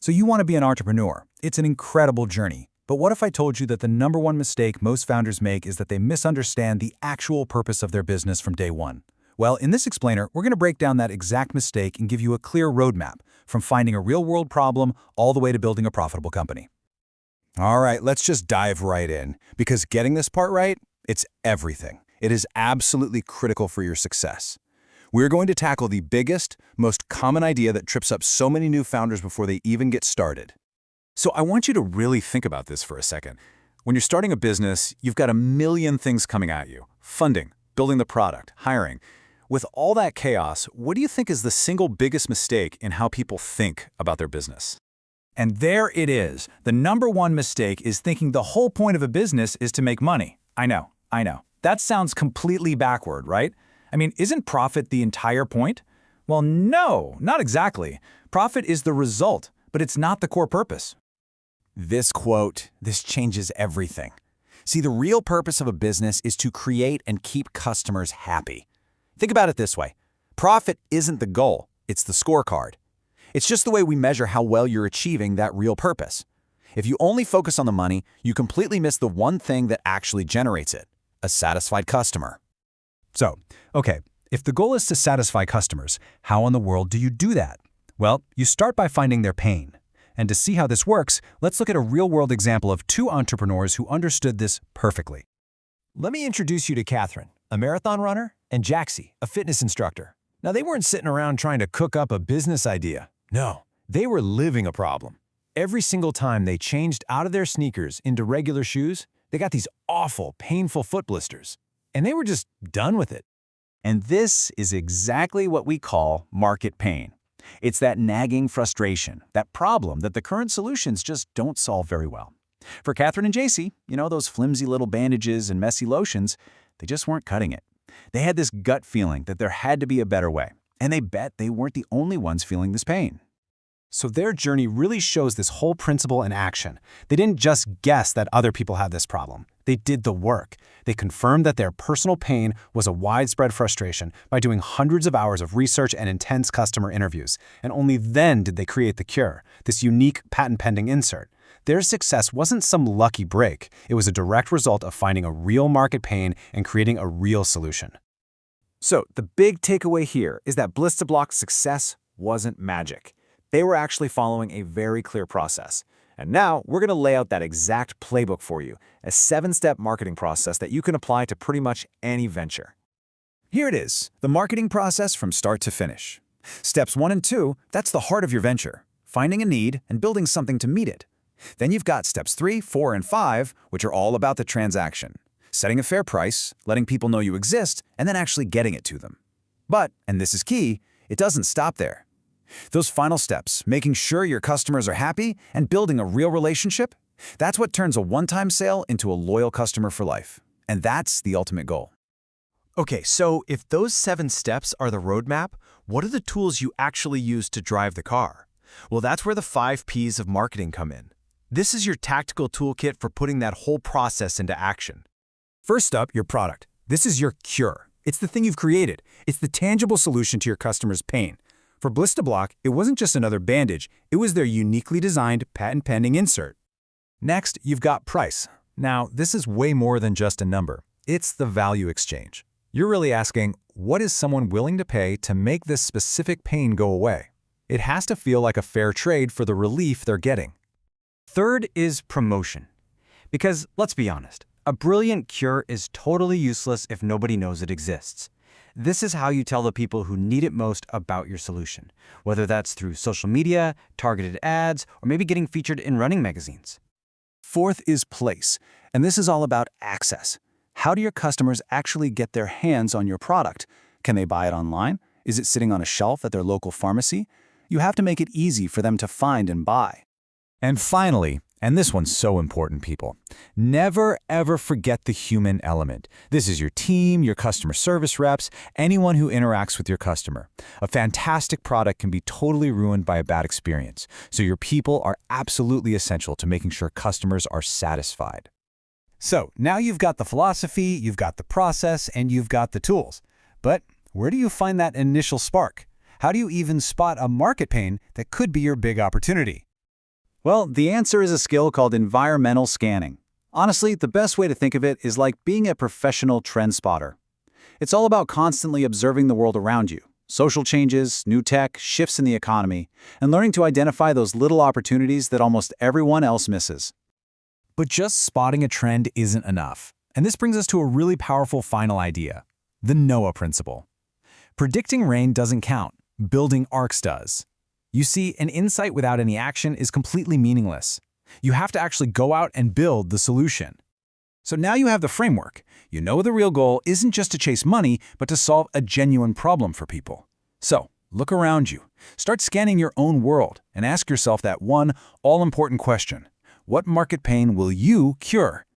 So you want to be an entrepreneur. It's an incredible journey. But what if I told you that the #1 mistake most founders make is that they misunderstand the actual purpose of their business from day one? Well, in this explainer, we're going to break down that exact mistake and give you a clear roadmap from finding a real-world problem all the way to building a profitable company. All right, let's just dive right in, because getting this part right, it's everything. It is absolutely critical for your success. We're going to tackle the biggest, most common idea that trips up so many new founders before they even get started. So I want you to really think about this for a second. When you're starting a business, you've got a million things coming at you. Funding, building the product, hiring. With all that chaos, what do you think is the single biggest mistake in how people think about their business? And there it is. The #1 mistake is thinking the whole point of a business is to make money. I know. That sounds completely backward, right? I mean, isn't profit the entire point? Well, no, not exactly. Profit is the result, but it's not the core purpose. This changes everything. See, the real purpose of a business is to create and keep customers happy. Think about it this way. Profit isn't the goal, it's the scorecard. It's just the way we measure how well you're achieving that real purpose. If you only focus on the money, you completely miss the one thing that actually generates it: a satisfied customer. So, okay, if the goal is to satisfy customers, how in the world do you do that? Well, you start by finding their pain. And to see how this works, let's look at a real-world example of two entrepreneurs who understood this perfectly. Let me introduce you to Catherine, a marathon runner, and Jaxie, a fitness instructor. Now, they weren't sitting around trying to cook up a business idea. No, they were living a problem. Every single time they changed out of their sneakers into regular shoes, they got these awful, painful foot blisters. And they were just done with it. And this is exactly what we call market pain. It's that nagging frustration, that problem that the current solutions just don't solve very well. For Catherine and Jaxie, those flimsy little bandages and messy lotions, they just weren't cutting it. They had this gut feeling that there had to be a better way, and they bet they weren't the only ones feeling this pain. So their journey really shows this whole principle in action. They didn't just guess that other people had this problem. They did the work. They confirmed that their personal pain was a widespread frustration by doing hundreds of hours of research and intense customer interviews. And only then did they create the cure, this unique patent-pending insert. Their success wasn't some lucky break. It was a direct result of finding a real market pain and creating a real solution. So the big takeaway here is that Blistoblock's success wasn't magic. They were actually following a very clear process. And now we're going to lay out that exact playbook for you, a 7-step marketing process that you can apply to pretty much any venture. Here it is, the marketing process from start to finish. Steps 1 and 2, that's the heart of your venture, finding a need and building something to meet it. Then you've got steps 3, 4, and 5, which are all about the transaction. Setting a fair price, letting people know you exist, and then actually getting it to them. But, and this is key, it doesn't stop there. Those final steps, making sure your customers are happy and building a real relationship, that's what turns a one-time sale into a loyal customer for life. And that's the ultimate goal. Okay, so if those 7 steps are the roadmap, what are the tools you actually use to drive the car? Well, that's where the 5 Ps of marketing come in. This is your tactical toolkit for putting that whole process into action. First up, your product. This is your cure. It's the thing you've created. It's the tangible solution to your customer's pain. For Blistoblock, it wasn't just another bandage, it was their uniquely designed patent-pending insert. Next, you've got price. Now, this is way more than just a number. It's the value exchange. You're really asking, what is someone willing to pay to make this specific pain go away? It has to feel like a fair trade for the relief they're getting. Third is promotion. Because, let's be honest, a brilliant cure is totally useless if nobody knows it exists. This is how you tell the people who need it most about your solution, whether that's through social media, targeted ads, or maybe getting featured in running magazines. Fourth is place, and this is all about access. How do your customers actually get their hands on your product? Can they buy it online? Is it sitting on a shelf at their local pharmacy? You have to make it easy for them to find and buy. And finally, and this one's so important, people, never ever forget the human element. This is your team, your customer service reps, anyone who interacts with your customer. A fantastic product can be totally ruined by a bad experience, so your people are absolutely essential to making sure customers are satisfied. So now you've got the philosophy, you've got the process, and you've got the tools. But where do you find that initial spark? How do you even spot a market pain that could be your big opportunity? Well, the answer is a skill called environmental scanning. Honestly, the best way to think of it is like being a professional trend spotter. It's all about constantly observing the world around you, social changes, new tech, shifts in the economy, and learning to identify those little opportunities that almost everyone else misses. But just spotting a trend isn't enough. And this brings us to a really powerful final idea, the Noah principle. Predicting rain doesn't count, building arcs does. You see, an insight without any action is completely meaningless. You have to actually go out and build the solution. So now you have the framework. You know the real goal isn't just to chase money, but to solve a genuine problem for people. So, look around you. Start scanning your own world and ask yourself that one all-important question. What market pain will you cure?